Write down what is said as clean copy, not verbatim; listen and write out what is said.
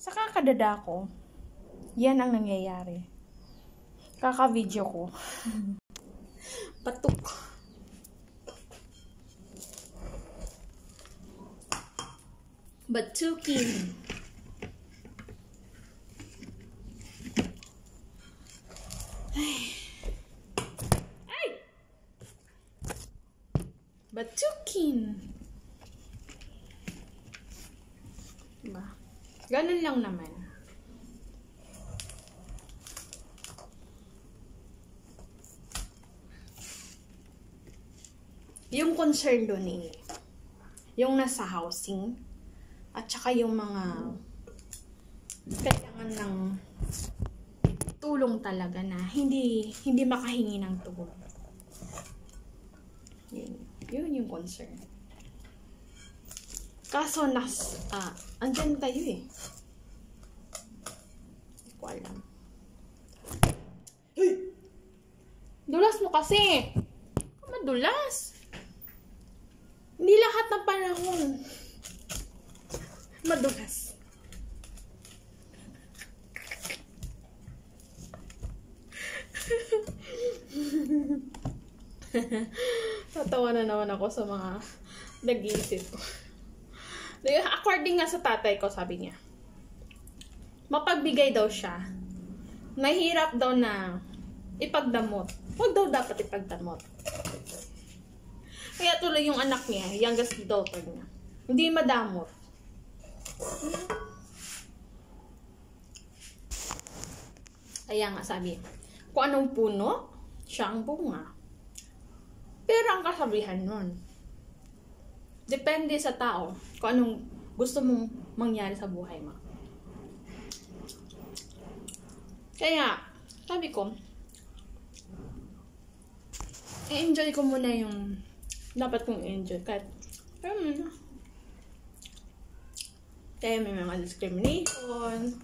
Sa kakadada ko, yan ang nangyayari. Kaka-video ko. Patok. Batukin. Ay! Batukin. Diba? Ganun lang naman. Yung concern doon yung nasa housing at saka yung mga kailangan ng tulong talaga na hindi makahingi ng tulong. Yun yung concern. Kaso andyan kayo eh. Hindi ko alam. Dulas mo kasi. Madulas. Hindi lahat ng panahon madulas. Tatawa na naman ako sa mga nag-iisip. According nga sa tatay ko, sabi niya, mapagbigay daw siya. Mahirap daw na ipagdamot. Huwag daw dapat ipagdamot. Kaya tuloy yung anak niya, youngest daughter niya, hindi madamot. Kaya nga sabi, kung anong puno, siya ang bunga. Pero ang kasabihan nun, depende sa tao kung anong gusto mong mangyari sa buhay mo. Kaya, sabi ko, i-enjoy ko muna yung dapat kong enjoy. Kaya may mga discrimination,